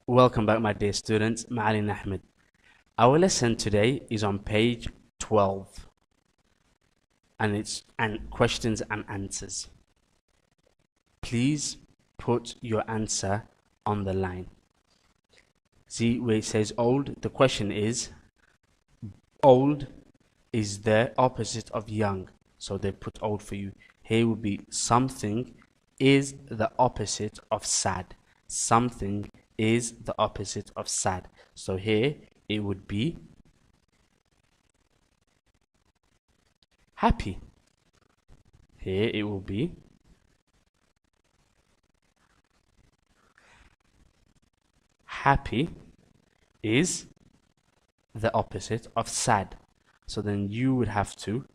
Welcome back, my dear students. Ma'alin Ahmed. Our lesson today is on page 12, and it's questions and answers. Please put your answer on the line. See where it says old? The question is, old is the opposite of young. So they put old for you. Here will be something is the opposite of sad. Something is the opposite of sad. So here it would be happy. Here it will be happy is the opposite of sad. So then you would have to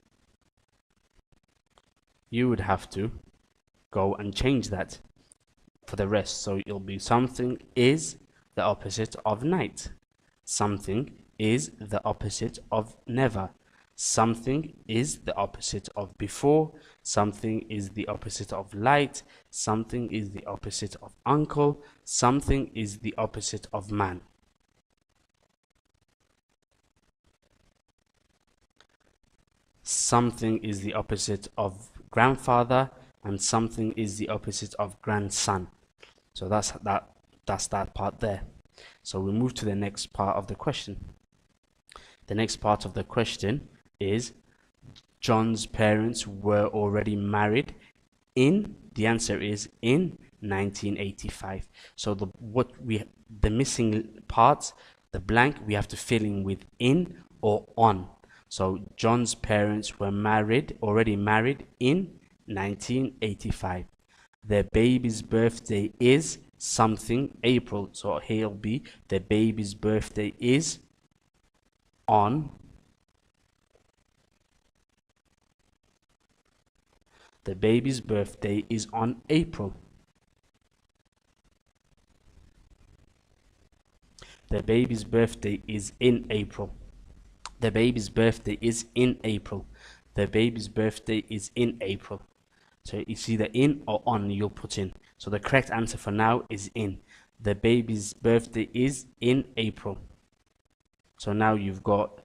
go and change that for the rest. So it'll be something is the opposite of night. Something is the opposite of never. Something is the opposite of before. Something is the opposite of light. Something is the opposite of uncle. Something is the opposite of man. Something is the opposite of grandfather, and something is the opposite of grandson. So that's that part there. So we move to the next part of the question. The next part of the question is John's parents were already married the answer is in 1985. So the missing parts, the blank, we have to fill in with in or on. So John's parents were already married in 1985. Their baby's birthday is something April. So here'll be the baby's birthday is on the baby's birthday is on April. The baby's birthday is in April. The baby's birthday is in April. The baby's birthday is in April. So it's either in or on you'll put in. So the correct answer for now is in. The baby's birthday is in April. So now you've got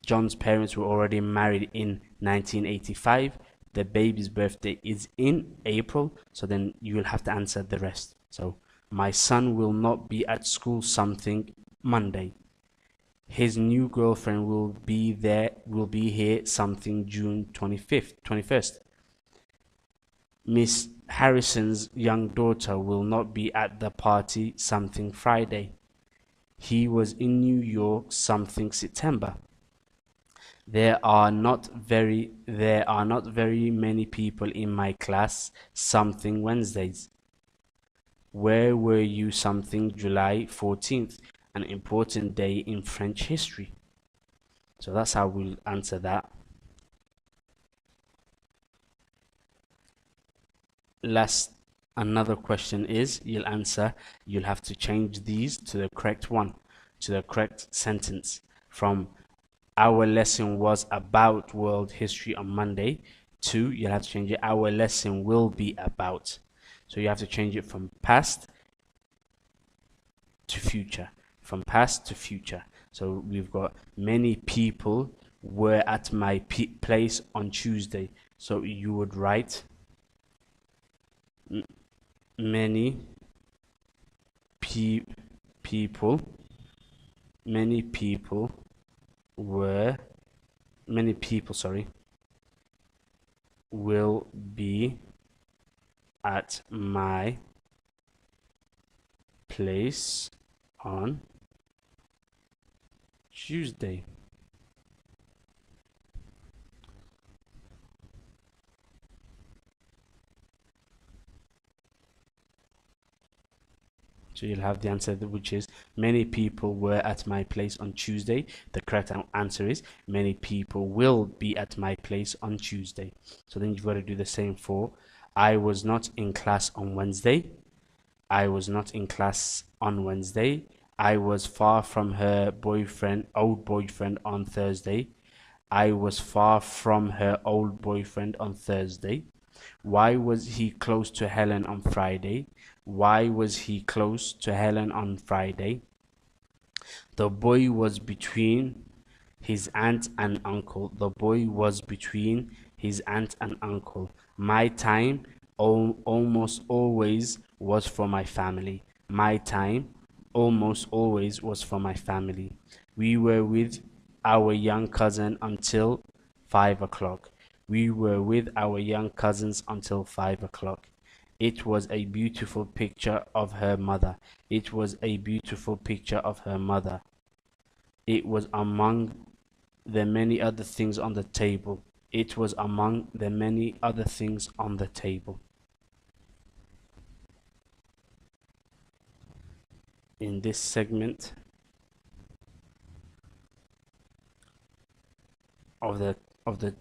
John's parents were already married in 1985. The baby's birthday is in April. So then you will have to answer the rest. So my son will not be at school something Monday. His new girlfriend will be here something June 21st. Miss Harrison's young daughter will not be at the party something Friday. He was in New York something September. There are not very many people in my class something Wednesdays. Where were you something July 14th? An important day in French history. So that's how we'll answer that. Another question is you'll have to change these to the correct one, to the correct sentence. From our lesson was about world history on Monday to you'll have to change it our lesson will be about. So you have to change it from past to future. From past to future. So we've got many people were at my place on Tuesday. So you would write many people will be at my place on Tuesday. So you'll have the answer, which is many people were at my place on Tuesday. The correct answer is many people will be at my place on Tuesday. So then you've got to do the same for I was not in class on Wednesday. I was not in class on Wednesday. I was far from her old boyfriend on Thursday. I was far from her old boyfriend on Thursday. Why was he close to Helen on Friday? Why was he close to Helen on Friday? The boy was between his aunt and uncle. The boy was between his aunt and uncle. My time almost always was for my family. My time almost always was for my family. We were with our young cousin until 5 o'clock. We were with our young cousins until 5 o'clock. It was a beautiful picture of her mother. It was a beautiful picture of her mother. It was among the many other things on the table. It was among the many other things on the table. In this segment of the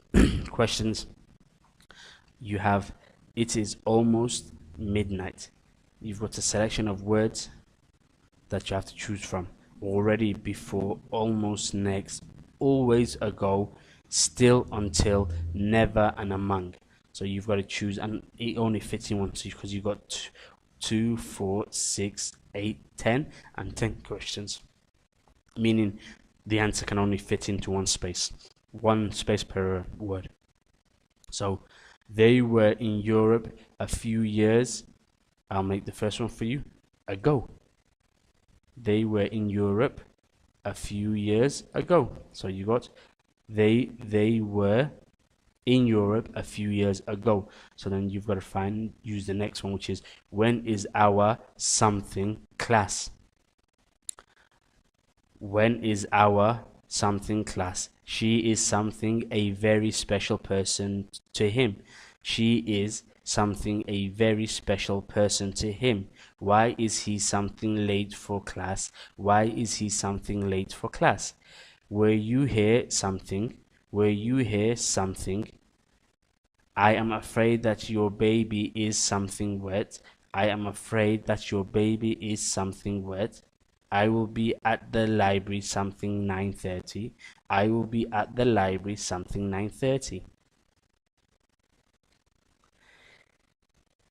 questions, you have it is almost midnight. You've got a selection of words that you have to choose from. Already, before, almost, next, always, ago, still, until, never, and among. So you've got to choose, and it only fits in one because you've got 2, 4, 6, 8, 10, and 10 questions, meaning the answer can only fit into one space per word. So they were in Europe a few years. I'll make the first one for you. Ago. They were in Europe a few years ago. So you got they were in Europe a few years ago. So then you've got to use the next one, which is when is our something class? When is our something class? She is something a very special person to him. She is something a very special person to him. Why is he something late for class? Why is he something late for class? Were you here something? Were you here something? I am afraid that your baby is something wet. I am afraid that your baby is something wet. I will be at the library something 9:30. I will be at the library something 9:30.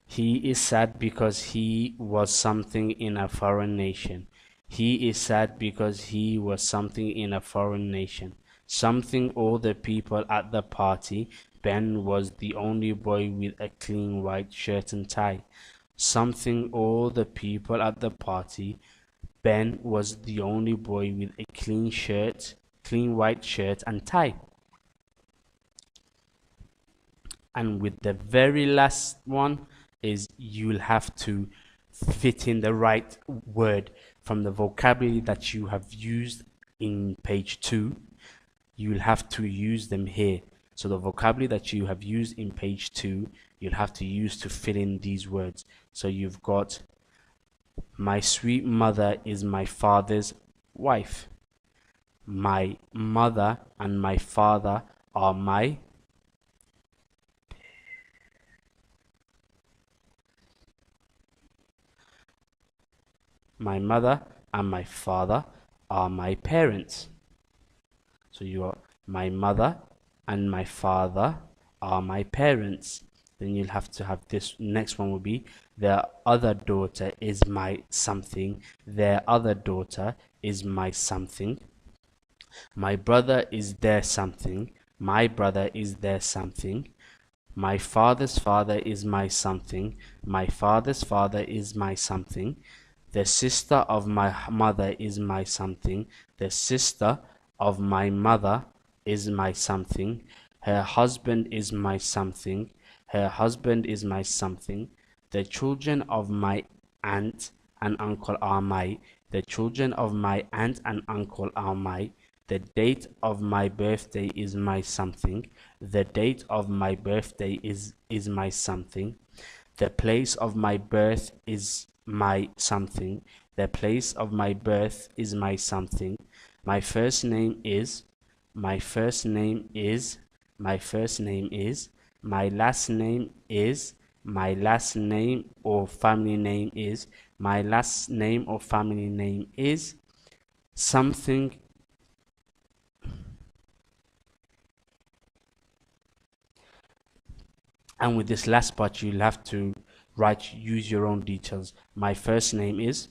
He is sad because he was something in a foreign nation. He is sad because he was something in a foreign nation. Something all the people at the party. Ben was the only boy with a clean white shirt and tie. Something all the people at the party. Ben was the only boy with a clean white shirt and tie. And with the very last one is you'll have to fit in the right word from the vocabulary that you have used in page 2. You'll have to use them here. So the vocabulary that you have used in page 2, you'll have to use to fill in these words. So you've got my sweet mother is my father's wife. My mother and my father are my mother and my father are my parents. So you are my mother and my father are my parents. Then you'll have to have this next one will be their other daughter is my something. Their other daughter is my something. My brother is their something. My brother is their something. My father's father is my something. My father's father is my something. The sister of my mother is my something. The sister of my mother is my something. Her husband is my something. Her husband is my something. The children of my aunt and uncle are my. The children of my aunt and uncle are my. The date of my birthday is my something. The date of my birthday is my something. The place of my birth is my something. The place of my birth is my something. My first name is. My first name is. My first name is. My last name is. My last name or family name is. My last name or family name is. Something. And with this last part, you'll have to write, use your own details. My first name is,